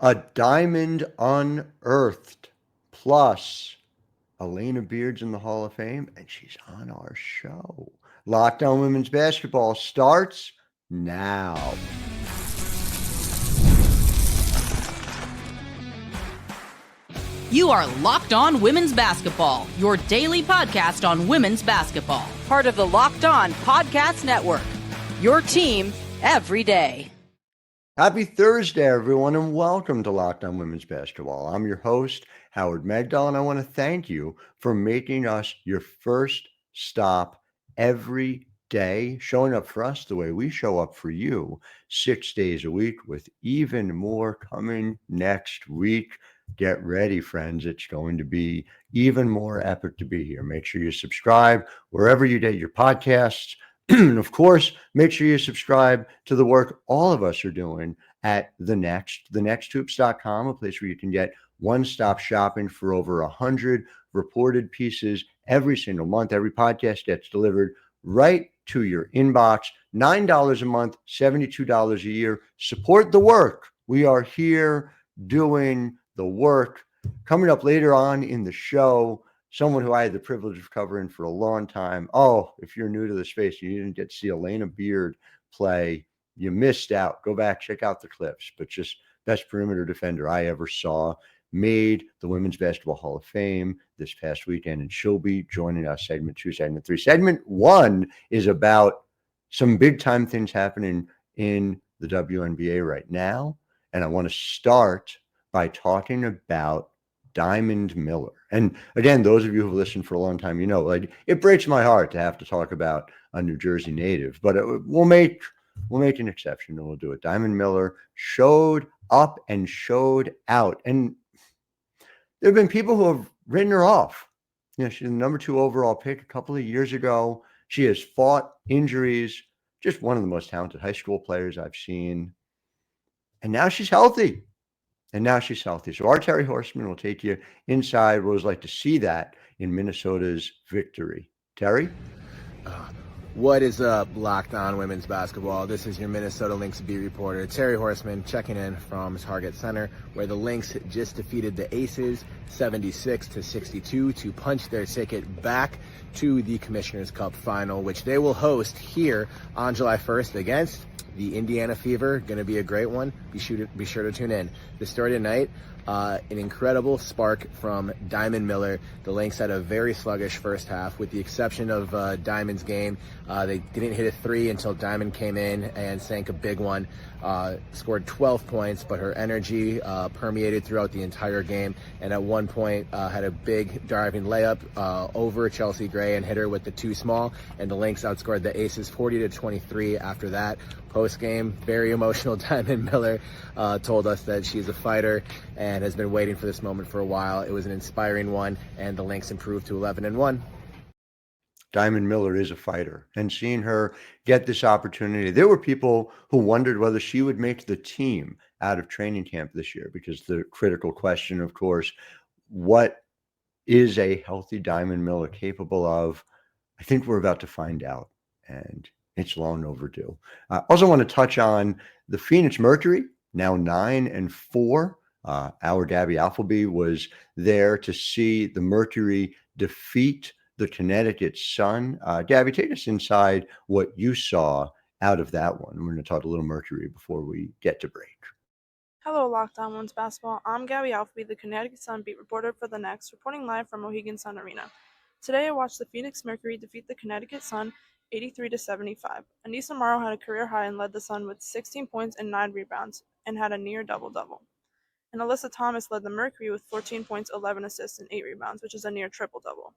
A diamond unearthed. Plus, Alana Beard's in the Hall of Fame, and she's on our show. Lockdown Women's Basketball starts now. You are Locked On Women's Basketball, your daily podcast on women's basketball. Part of the Locked On Podcast Network, your team every day. Happy Thursday, everyone, and welcome to Locked On Women's Basketball. I'm your host, Howard Megdal, and I want to thank you for making us your first stop every day, showing up for us the way we show up for you 6 days a week, with even more coming next week. Get ready, friends. It's going to be even more epic to be here. Make sure you subscribe wherever you get your podcasts. And of course, make sure you subscribe to the work all of us are doing at thenexthoops.com, a place where you can get one-stop shopping for over 100 reported pieces every single month. Every podcast gets delivered right to your inbox. $9 a month, $72 a year. Support the work. We are here doing the work. Coming up later on in the show, someone who I had the privilege of covering for a long time. Oh, if you're new to the space, you didn't get to see Alana Beard play, you missed out. Go back, check out the clips. But just best perimeter defender I ever saw. Made the Women's Basketball Hall of Fame this past weekend, and she'll be joining us segment 2, segment 3. Segment 1 is about some big time things happening in the WNBA right now. And I want to start by talking about Diamond Miller. And again, those of you who've listened for a long time, you know, like, it breaks my heart to have to talk about a New Jersey native, but we'll make an exception and we'll do it. Diamond Miller showed up and showed out. And there have been people who have written her off. You know, she's the number 2 overall pick a couple of years ago. She has fought injuries, just one of the most talented high school players I've seen. And now she's healthy. So our Terry Horstman will take you inside what it was like to see that in Minnesota's victory. Terry? What is up, Locked On Women's Basketball? This is your Minnesota Lynx beat reporter, Terry Horstman, checking in from Target Center, where the Lynx just defeated the Aces 76-62 to punch their ticket back to the Commissioner's Cup final, which they will host here on July 1st against the Indiana Fever. Going to be a great one. Be sure to tune in. The story tonight, an incredible spark from Diamond Miller. The Lynx had a very sluggish first half, with the exception of Diamond's game. They didn't hit a 3 until Diamond came in and sank a big one. Scored 12 points, but her energy permeated throughout the entire game, and at one point had a big driving layup over Chelsea Gray and hit her with the 2 small, and the Lynx outscored the Aces 40-23 after that. Post-game, very emotional Diamond Miller told us that she's a fighter and has been waiting for this moment for a while. It was an inspiring one, and the Lynx improved to 11-1. Diamond Miller is a fighter, and seeing her get this opportunity, there were people who wondered whether she would make the team out of training camp this year, because the critical question, of course, what is a healthy Diamond Miller capable of? I think we're about to find out, and it's long overdue. I also want to touch on the Phoenix Mercury, now 9-4. Our Gabby Alfveby was there to see the Mercury defeat the Connecticut Sun. Gabby, take us inside what you saw out of that one. We're going to talk a little Mercury before we get to break. Hello, Locked On Women's Basketball. I'm Gabby Alfveby, the Connecticut Sun beat reporter for the Next, reporting live from Mohegan Sun Arena. Today, I watched the Phoenix Mercury defeat the Connecticut Sun 83-75. Anissa Morrow had a career high and led the Sun with 16 points and 9 rebounds, and had a near double-double. And Alyssa Thomas led the Mercury with 14 points, 11 assists, and 8 rebounds, which is a near triple-double.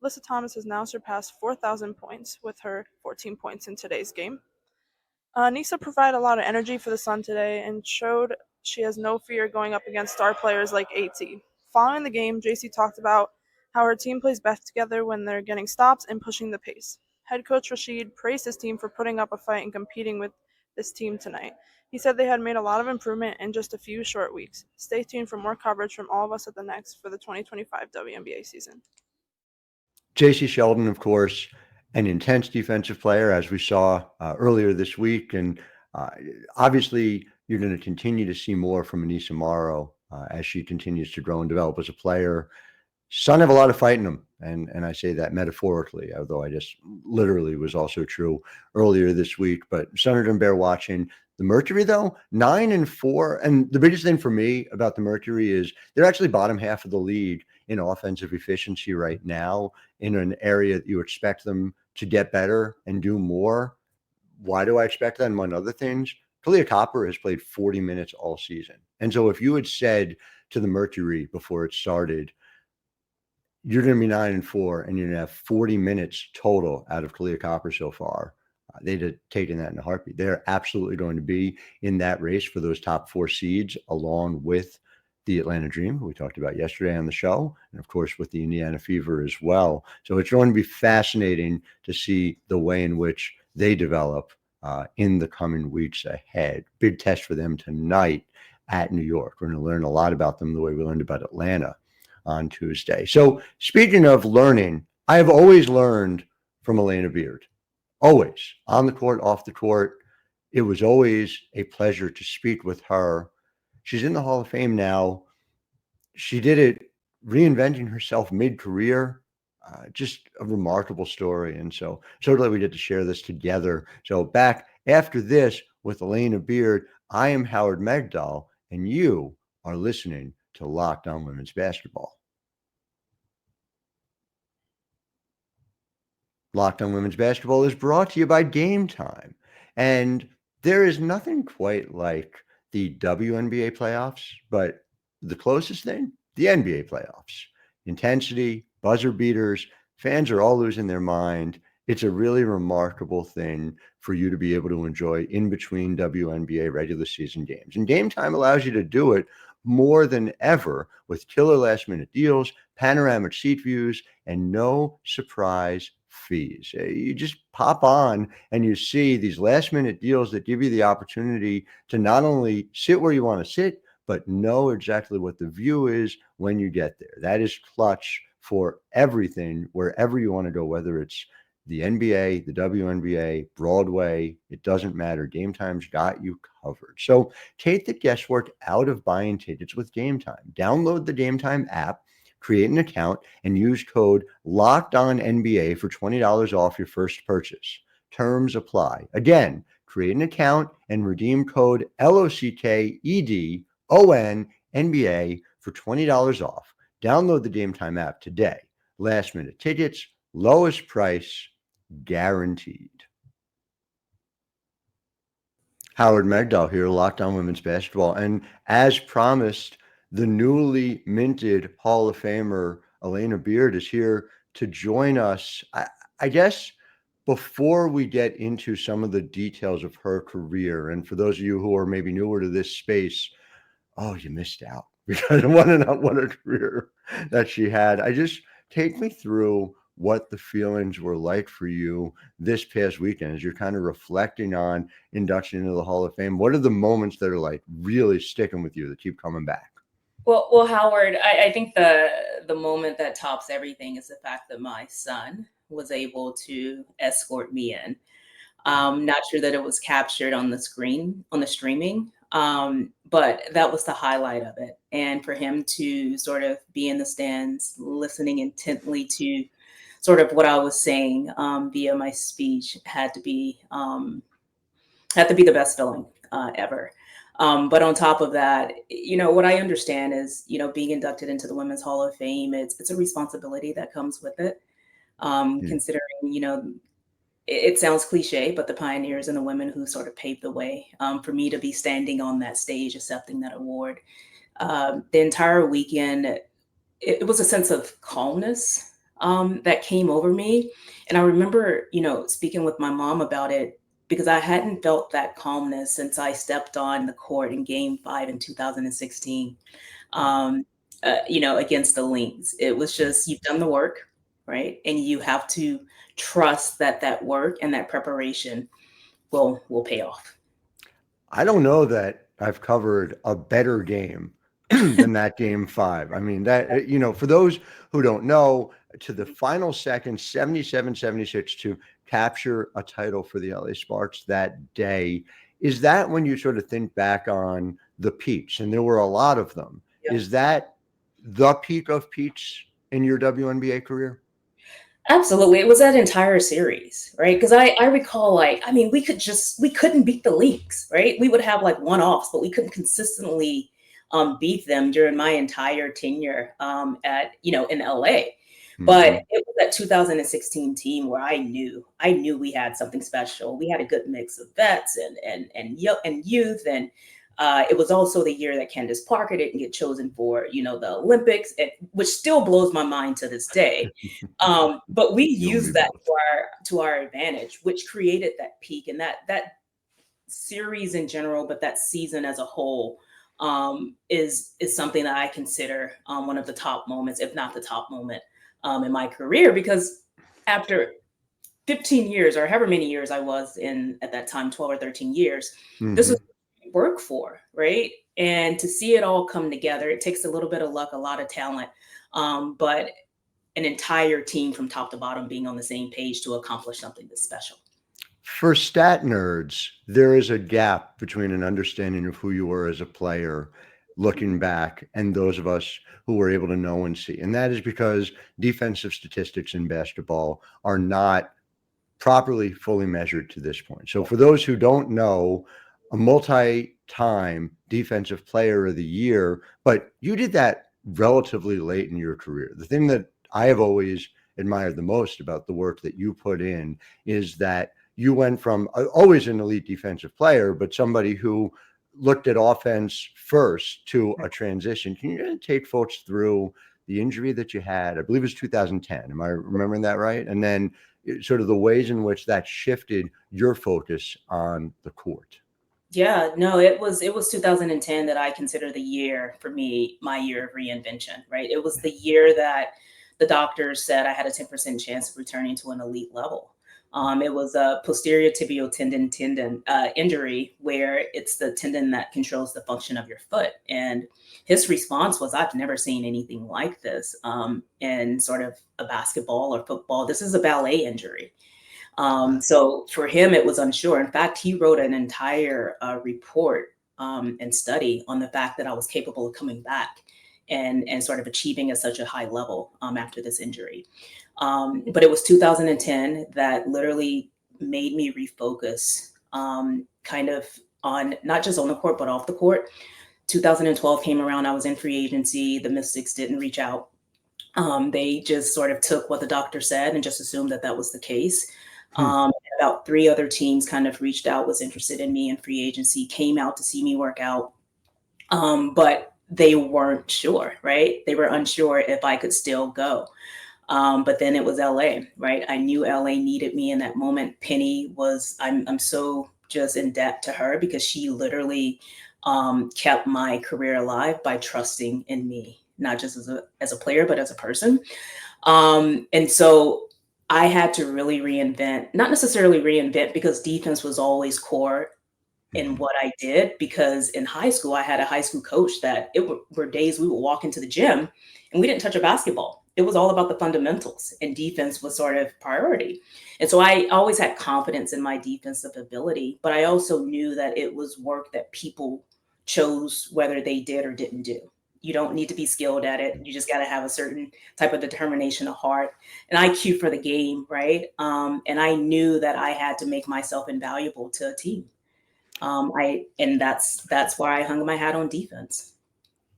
Alyssa Thomas has now surpassed 4,000 points with her 14 points in today's game. Anissa provided a lot of energy for the Sun today and showed she has no fear going up against star players like AT. Following the game, JC talked about how her team plays best together when they're getting stops and pushing the pace. Head coach Rashid praised his team for putting up a fight and competing with this team tonight. He said they had made a lot of improvement in just a few short weeks. Stay tuned for more coverage from all of us at the Next for the 2025 WNBA season. JC Sheldon, of course, an intense defensive player, as we saw earlier this week, and obviously you're going to continue to see more from Anissa Morrow as she continues to grow and develop as a player. Sun have a lot of fight in them, and I say that metaphorically, although I just literally was also true earlier this week. But Sun are going to bear watching. The Mercury, though, 9-4, and the biggest thing for me about the Mercury is they're actually bottom half of the league in offensive efficiency right now, in an area that you expect them to get better and do more. Why do I expect that? Among other things, Talia Copper has played 40 minutes all season. And so if you had said to the Mercury before it started, you're going to be 9-4 and you're going to have 40 minutes total out of Talia Copper so far, they'd have taken that in a heartbeat. They're absolutely going to be in that race for those top 4 seeds, along with the Atlanta Dream, who we talked about yesterday on the show, and of course with the Indiana Fever as well. So it's going to be fascinating to see the way in which they develop in the coming weeks ahead. Big test for them tonight at New York. We're going to learn a lot about them the way we learned about Atlanta on Tuesday. So speaking of learning, I have always learned from Alana Beard. Always. On the court, off the court. It was always a pleasure to speak with her. She's in the Hall of Fame now. She did it reinventing herself mid-career. Just a remarkable story. And so glad we get to share this together. So back after this with Alana Beard, I am Howard Megdal, and you are listening to Locked On Women's Basketball. Locked On Women's Basketball is brought to you by Game Time. And there is nothing quite like the WNBA playoffs, but the closest thing, the NBA playoffs. Intensity, buzzer beaters, fans are all losing their mind. It's a really remarkable thing for you to be able to enjoy in between WNBA regular season games. And Game Time allows you to do it more than ever with killer last minute deals, panoramic seat views, and no surprise fees. You just pop on and you see these last minute deals that give you the opportunity to not only sit where you want to sit, but know exactly what the view is when you get there. That is clutch for everything, wherever you want to go, whether it's the NBA, the WNBA, Broadway, it doesn't matter. Game Time's got you covered. So take the guesswork out of buying tickets with Game Time. Download the Game Time app, create an account, and use code LOCKEDONNBA for $20 off your first purchase. Terms apply. Again, create an account and redeem code LOCKEDONNBA for $20 off. Download the Game Time app today. Last minute tickets, lowest price, guaranteed. Howard Megdal here, Locked On Women's Basketball. And as promised, the newly minted Hall of Famer Alana Beard is here to join us. I guess before we get into some of the details of her career, and for those of you who are maybe newer to this space, oh, you missed out because what a career that she had. Take me through what the feelings were like for you this past weekend as you're kind of reflecting on induction into the Hall of Fame. What are the moments that are like really sticking with you that keep coming back? Well, Howard, I think the moment that tops everything is the fact that my son was able to escort me in. Not sure that it was captured on the screen, on the streaming, but that was the highlight of it. And for him to sort of be in the stands, listening intently to sort of what I was saying via my speech had to be the best feeling ever. But on top of that, what I understand is, being inducted into the Women's Hall of Fame, it's a responsibility that comes with it. Considering, it sounds cliche, but the pioneers and the women who sort of paved the way for me to be standing on that stage, accepting that award. The entire weekend, it was a sense of calmness that came over me. And I remember, speaking with my mom about it, because I hadn't felt that calmness since I stepped on the court in Game 5 in 2016, against the Lynx. It was just, you've done the work, right? And you have to trust that work and that preparation will pay off. I don't know that I've covered a better game than that Game 5. I mean, that, for those who don't know, to the final second, 77-76 to capture a title for the LA Sparks that day. Is that when you sort of think back on the peaks, and there were a lot of them, Yeah. is that the peak of peaks in your WNBA career? Absolutely. It was that entire series, right? Because I recall, like, I mean, we couldn't beat the leagues, right? We would have like one-offs, but we couldn't consistently beat them during my entire tenure in LA. But it was that 2016 team where I knew we had something special. We had a good mix of vets and youth, and it was also the year that Candace Parker didn't get chosen for the Olympics, which still blows my mind to this day. But we used that to our advantage, which created that peak, and that series in general, but that season as a whole is something that I consider one of the top moments, if not the top moment in my career, because after 15 years or however many years I was in at that time, 12 or 13 years, this was work for, right? And to see it all come together, it takes a little bit of luck, a lot of talent, but an entire team from top to bottom being on the same page to accomplish something that's special. For stat nerds, there is a gap between an understanding of who you were as a player looking back and those of us who were able to know and see. And that is because defensive statistics in basketball are not properly fully measured to this point. So for those who don't know, a multi-time defensive player of the year, but you did that relatively late in your career. The thing that I have always admired the most about the work that you put in is that you went from always an elite defensive player, but somebody who looked at offense first to a transition. Can you take folks through the injury that you had? I believe it was 2010. Am I remembering that right? And then sort of the ways in which that shifted your focus on the court. Yeah, no, it was 2010 that I consider the year for me, my year of reinvention, right? It was the year that the doctors said I had a 10% chance of returning to an elite level. It was a posterior tibial tendon injury where it's the tendon that controls the function of your foot. And his response was, I've never seen anything like this in sort of a basketball or football. This is a ballet injury. So for him, it was unsure. In fact, he wrote an entire report and study on the fact that I was capable of coming back and sort of achieving at such a high level after this injury. But it was 2010 that literally made me refocus kind of on not just on the court, but off the court. 2012 came around. I was in free agency. The Mystics didn't reach out. They just sort of took what the doctor said and just assumed that that was the case. About 3 other teams kind of reached out, was interested in me in free agency, came out to see me work out. But they weren't sure, right? They were unsure if I could still go. But then it was LA, right? I knew LA needed me in that moment. Penny was, I'm so just in debt to her because she literally kept my career alive by trusting in me, not just as a player, but as a person. And so I had to really reinvent, not necessarily reinvent because defense was always core in what I did, because in high school, I had a high school coach that were days we would walk into the gym and we didn't touch a basketball. It was all about the fundamentals, and defense was sort of priority. And so I always had confidence in my defensive ability, but I also knew that it was work that people chose whether they did or didn't do. You don't need to be skilled at it. You just got to have a certain type of determination of heart and IQ for the game, right? And I knew that I had to make myself invaluable to a team. And that's why I hung my hat on defense.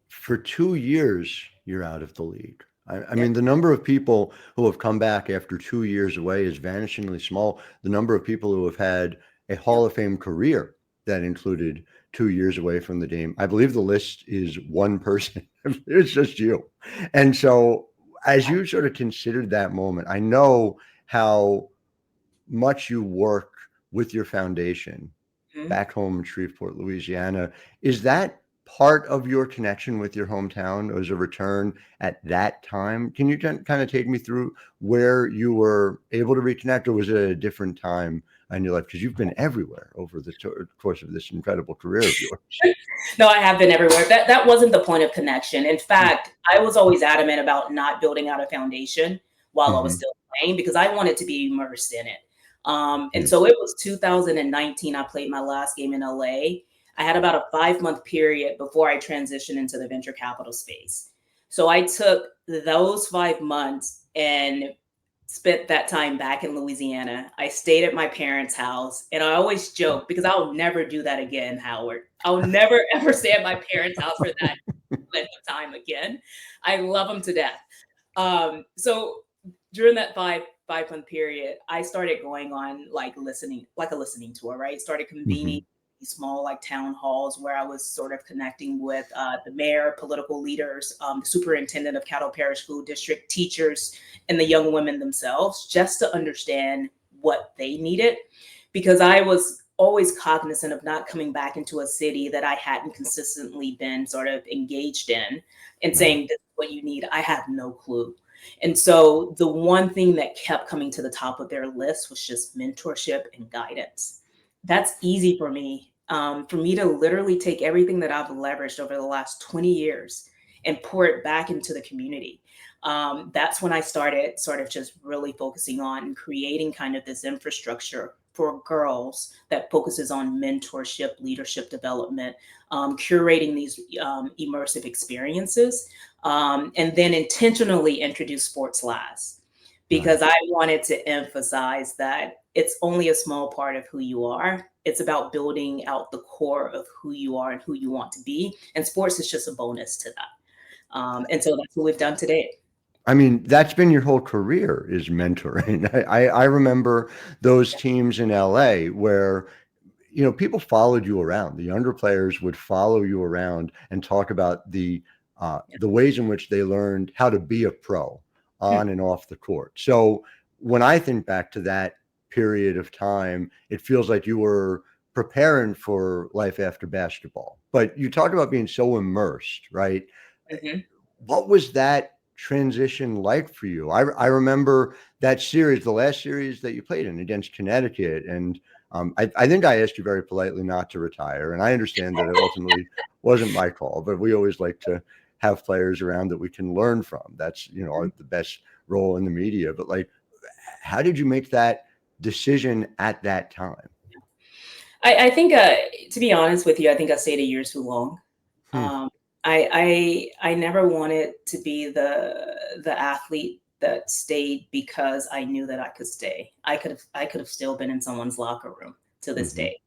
For 2 years, you're out of the league. I mean, the number of people who have come back after 2 years away is vanishingly small. The number of people who have had a Hall of Fame career that included 2 years away from the game, I believe the list is one person. It's just you. And so as you sort of considered that moment, I know how much you work with your foundation back home in Shreveport, Louisiana. Is that part of your connection with your hometown as a return at that time? Can you kind of take me through where you were able to reconnect, or was it a different time in your life? Because you've been everywhere over the course of this incredible career of yours. No, I have been everywhere. That wasn't the point of connection. In fact, I was always adamant about not building out a foundation while I was still playing, because I wanted to be immersed in it. And so it was 2019. I played my last game in LA. I had about a 5-month period before I transitioned into the venture capital space. So I took those 5 months and spent that time back in Louisiana. I stayed at my parents' house, and I always joke because I'll never do that again, Howard. I'll never ever stay at my parents' house for that length of time again. I love them to death. So during that 5-month period, I started going on like a listening tour, right? Started convening these small like town halls where I was sort of connecting with the mayor, political leaders, the superintendent of Caddo Parish School District, teachers, and the young women themselves, just to understand what they needed. Because I was always cognizant of not coming back into a city that I hadn't consistently been sort of engaged in and saying, this is what you need. I have no clue. And so the one thing that kept coming to the top of their list was just mentorship and guidance. That's easy for me to literally take everything that I've leveraged over the last 20 years and pour it back into the community. That's when I started sort of just really focusing on creating kind of this infrastructure for girls that focuses on mentorship, leadership development, curating these immersive experiences, and then intentionally introduce sports last, because I wanted to emphasize that it's only a small part of who you are. It's about building out the core of who you are and who you want to be. And sports is just a bonus to that. And so that's what we've done today. I mean, that's been your whole career, is mentoring. I remember those teams in LA where, people followed you around. The younger players would follow you around and talk about the ways in which they learned how to be a pro on and off the court. So when I think back to that period of time, it feels like you were preparing for life after basketball. But you talk about being so immersed, right? What was that transition like for you? I remember that series, the last series that you played in against Connecticut, and I think I asked you very politely not to retire, and I understand that it ultimately wasn't my call, but we always like to have players around that we can learn from. That's the best role in the media. But like, how did you make that decision at that time? I think, to be honest with you, I think I stayed a year too long. I never wanted to be the athlete that stayed because I knew that I could stay. I could have still been in someone's locker room to this day.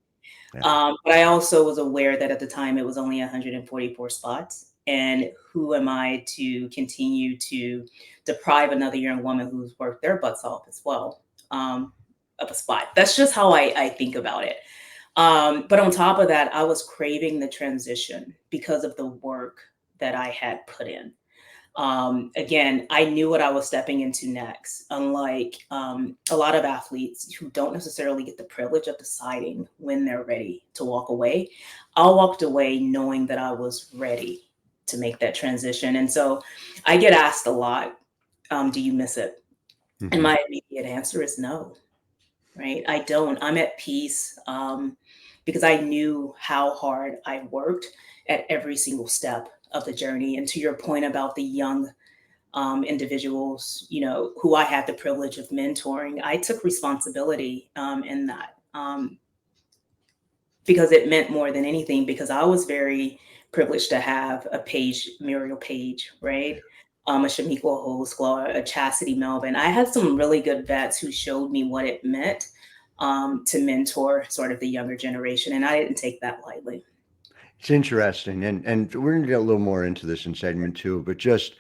But I also was aware that at the time it was only 144 spots. And who am I to continue to deprive another young woman who's worked their butts off as well of a spot? That's just how I think about it. But on top of that, I was craving the transition because of the work that I had put in. Again, I knew what I was stepping into next, unlike a lot of athletes who don't necessarily get the privilege of deciding when they're ready to walk away. I walked away knowing that I was ready to make that transition. And so I get asked a lot, do you miss it? And my immediate answer is no, right? I don't. I'm at peace because I knew how hard I worked at every single step of the journey. And to your point about the young individuals, who I had the privilege of mentoring, I took responsibility in that because it meant more than anything, because I was very privileged to have a Muriel Page, right? A Shamika Holsclaw, a Chastity Melvin. I had some really good vets who showed me what it meant to mentor sort of the younger generation. And I didn't take that lightly. It's interesting. And we're going to get a little more into this in segment 2, but just,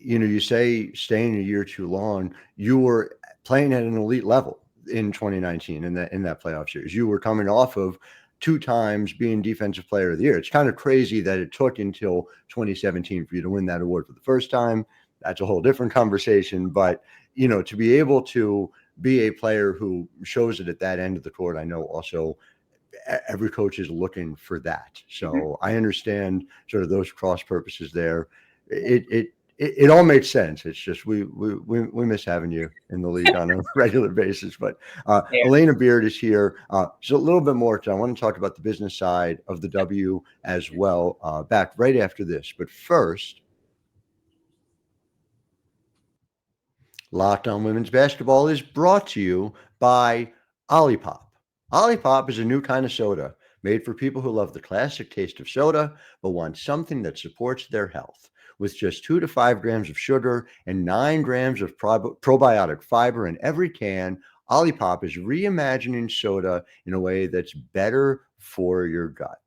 you say staying a year too long, you were playing at an elite level in 2019 in that playoff series. You were coming off of 2 times being Defensive Player of the Year. It's kind of crazy that it took until 2017 for you to win that award for the first time. That's a whole different conversation. But, to be able to be a player who shows it at that end of the court, I know also every coach is looking for that. So I understand sort of those cross purposes there. It all makes sense. It's just we miss having you in the league on a regular basis. But Alana Beard is here. So a little bit more. I want to talk about the business side of the W as well. Back right after this. But first, Locked On Women's Basketball is brought to you by Olipop. Olipop is a new kind of soda made for people who love the classic taste of soda but want something that supports their health. With just 2 to 5 grams of sugar and 9 grams of probiotic fiber in every can, Olipop is reimagining soda in a way that's better for your gut.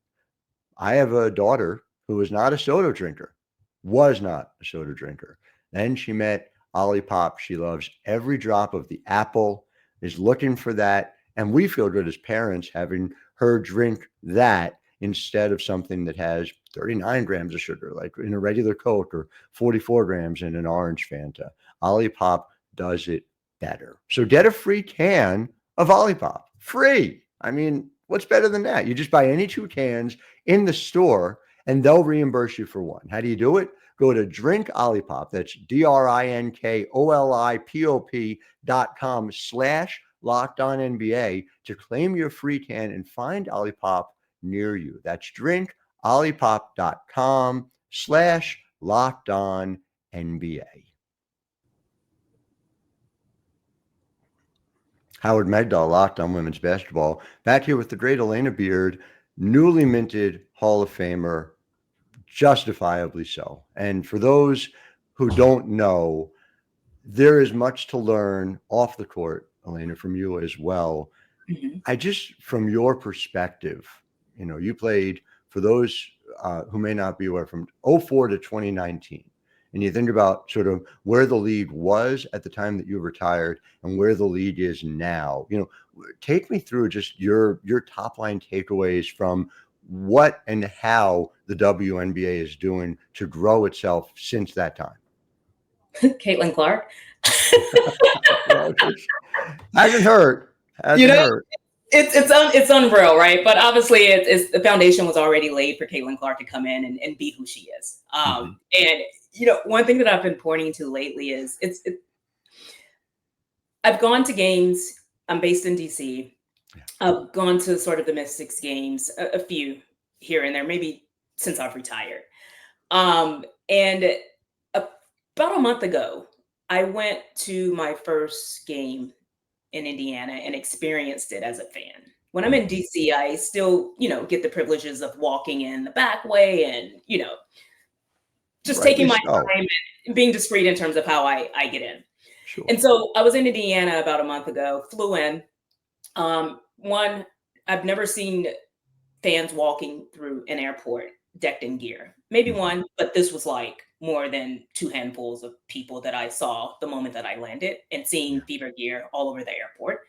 I have a daughter who is not a soda drinker, was not a soda drinker. Then she met Olipop. She loves every drop of the apple, is looking for that. And we feel good as parents having her drink that instead of something that has 39 grams of sugar, like in a regular Coke, or 44 grams in an orange Fanta. Olipop does it better. So get a free can of Olipop. Free. I mean, what's better than that? You just buy any 2 cans in the store and they'll reimburse you for 1. How do you do it? Go to Drink Olipop. That's DrinkOlipop.com/LockedOnNBA to claim your free can and find Olipop near you. That's DrinkOlipop.com/LockedOnNBA. Howard Megdal, Locked On Women's Basketball, back here with the great Alana Beard, newly minted Hall of Famer, justifiably so. And for those who don't know, there is much to learn off the court, Alana, from you as well. I just, from your perspective, you played, for those who may not be aware, from 2004 to 2019. And you think about sort of where the league was at the time that you retired and where the league is now. Take me through just your top line takeaways from what and how the WNBA is doing to grow itself since that time. Caitlin Clark. Well, hasn't hurt. Hurt. It's unreal, right? But obviously, it's the foundation was already laid for Caitlin Clark to come in and be who she is. And one thing that I've been pointing to lately is I've gone to games. I'm based in DC. Yeah. I've gone to sort of the Mystics games, a few here and there, maybe since I've retired. And about a month ago, I went to my first game in Indiana and experienced it as a fan. When I'm in DC, I still, get the privileges of walking in the back way and, just taking my time and being discreet in terms of how I get in. Sure. And so I was in Indiana about a month ago, flew in. One, I've never seen fans walking through an airport decked in gear. Maybe one, but this was like more than 2 handfuls of people that I saw the moment that I landed, and seeing Fever gear all over the airport.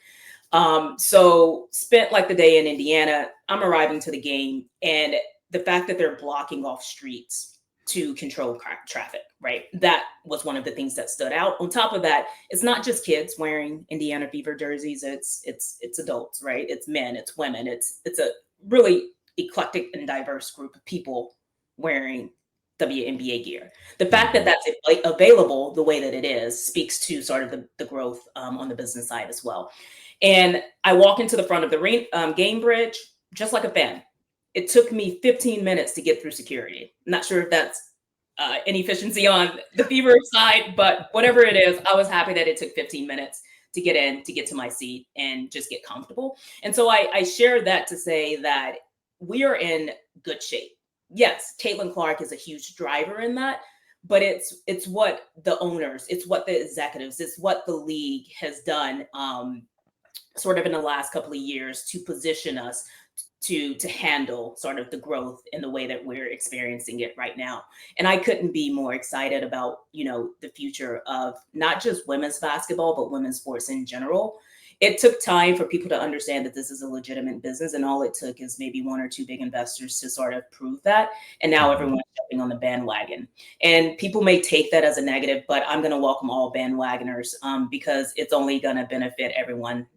So spent like the day in Indiana. I'm arriving to the game, and the fact that they're blocking off streets to control traffic, right? That was one of the things that stood out. On top of that, it's not just kids wearing Indiana Fever jerseys. It's adults, right? It's men, it's women. It's a really eclectic and diverse group of people wearing WNBA gear. The fact that that's available the way that it is speaks to sort of the growth on the business side as well. And I walk into the front of the game bridge just like a fan. It took me 15 minutes to get through security. I'm not sure if that's an efficiency on the Fever side, but whatever it is, I was happy that it took 15 minutes to get in, to get to my seat and just get comfortable. And so I share that to say that we are in good shape. Yes, Caitlin Clark is a huge driver in that, but it's what the owners, it's what the executives, it's what the league has done sort of in the last couple of years to position us to handle sort of the growth in the way that we're experiencing it right now. And I couldn't be more excited about, the future of not just women's basketball, but women's sports in general. It took time for people to understand that this is a legitimate business, and all it took is maybe 1 or 2 big investors to sort of prove that. And now everyone's jumping on the bandwagon. And people may take that as a negative, but I'm going to welcome all bandwagoners because it's only going to benefit everyone,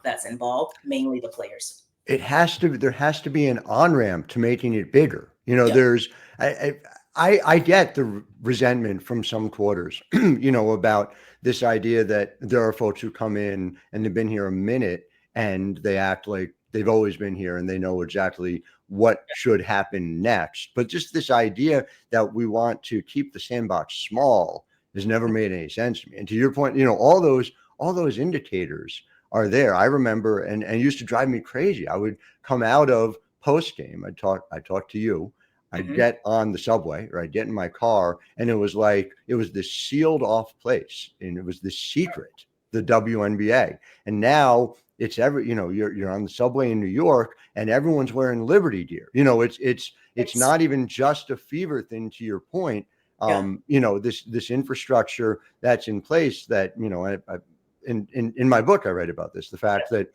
that's involved, mainly the players. There has to be an on-ramp to making it bigger. There's, I get the resentment from some quarters, about this idea that there are folks who come in and they've been here a minute and they act like they've always been here and they know exactly what should happen next. But just this idea that we want to keep the sandbox small has never made any sense to me. And to your point, all those indicators are there. I remember, and it used to drive me crazy. I would come out of post game. I'd talk to you. I'd get on the subway, or I'd get in my car, and it was this sealed off place, and it was this secret, the WNBA. And now it's you're on the subway in New York, and everyone's wearing Liberty gear. It's not even just a Fever thing, to your point. This infrastructure that's in place that, in my book, I write about this, the fact that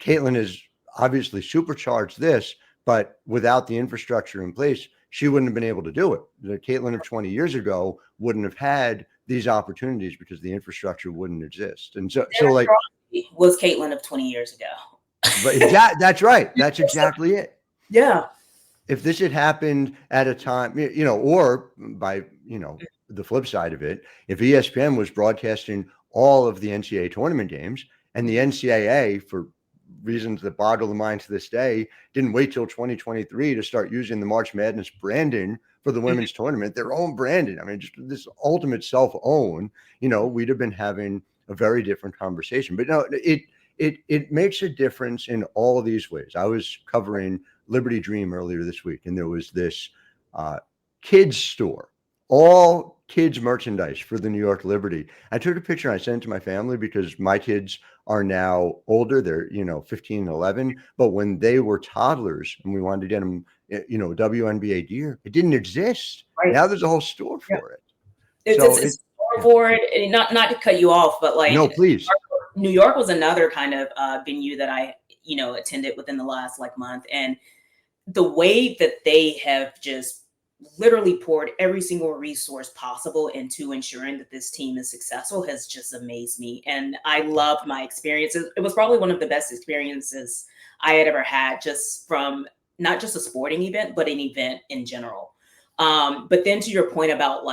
Caitlin has obviously supercharged this, but without the infrastructure in place, she wouldn't have been able to do it. The Caitlin of 20 years ago wouldn't have had these opportunities because the infrastructure wouldn't exist. And so like, was Caitlin of 20 years ago. But that's right. That's exactly it. Yeah. If this had happened at a time, or by, the flip side of it, if ESPN was broadcasting all of the NCAA tournament games, and the NCAA, for reasons that boggle the mind to this day, didn't wait till 2023 to start using the March Madness branding for the women's tournament, their own branding. I mean, just this ultimate self-own, we'd have been having a very different conversation. But no, it makes a difference in all of these ways. I was covering Liberty Dream earlier this week, and there was this kids store, all kids merchandise for the New York Liberty. I took a picture and I sent it to my family because my kids are now older. They're, 15 and 11. But when they were toddlers and we wanted to get them, WNBA gear, it didn't exist. Right. Now there's a whole store for it. It's a store for it. Not to cut you off, but like, no, please. New York was another kind of venue that I, attended within the last month. And the way that they have just literally poured every single resource possible into ensuring that this team is successful has just amazed me. And I loved my experiences. It was probably one of the best experiences I had ever had, just from not just a sporting event, but an event in general. But then to your point about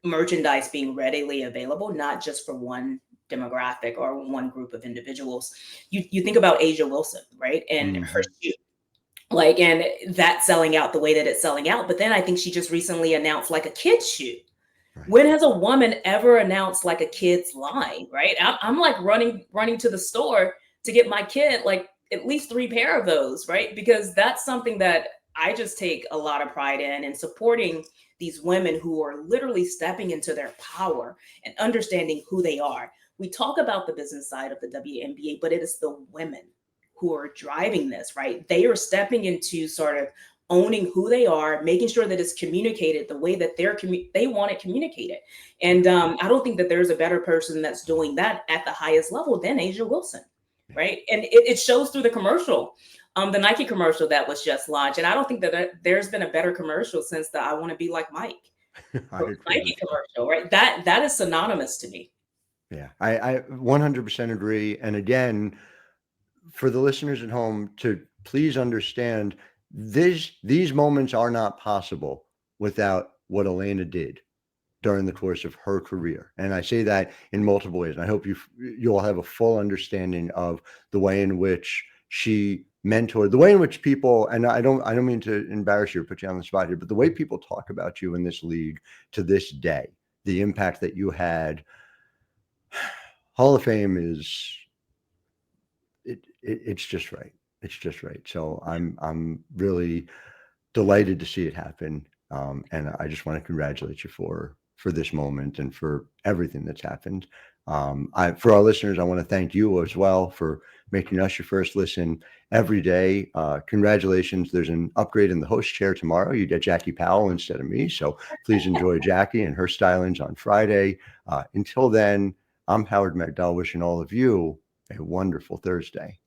merchandise being readily available, not just for one demographic or one group of individuals. You think about Asia Wilson, right? And her shoe. And that selling out the way that it's selling out. But then I think she just recently announced a kid's shoe. Right. When has a woman ever announced a kid's line, right? I'm running to the store to get my kid at least 3 pair of those, right? Because that's something that I just take a lot of pride in supporting these women who are literally stepping into their power and understanding who they are. We talk about the business side of the WNBA, but it is the women who are driving this, right? They are stepping into sort of owning who they are, making sure that it's communicated the way that they want it communicated. And I don't think that there's a better person that's doing that at the highest level than Asia Wilson, right? And it shows through the commercial, the Nike commercial that was just launched. And I don't think that there's been a better commercial since the I Want to Be Like Mike Nike commercial, right? That is synonymous to me. Yeah, I 100% agree. And again, for the listeners at home to please understand, these moments are not possible without what Alana did during the course of her career. And I say that in multiple ways. And I hope you'll have a full understanding of the way in which she mentored, the way in which people, and I don't mean to embarrass you or put you on the spot here, but the way people talk about you in this league to this day, the impact that you had. Hall of Fame is it's just right. It's just right. So I'm really delighted to see it happen. And I just want to congratulate you for this moment and for everything that's happened. For our listeners, I want to thank you as well for making us your first listen every day. Congratulations. There's an upgrade in the host chair tomorrow. You get Jackie Powell instead of me. So please enjoy Jackie and her stylings on Friday. Until then, I'm Howard Megdal, wishing all of you a wonderful Thursday.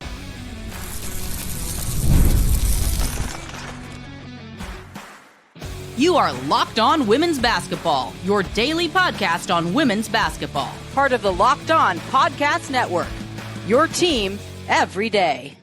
You are Locked On Women's Basketball, your daily podcast on women's basketball. Part of the Locked On Podcast Network, your team every day.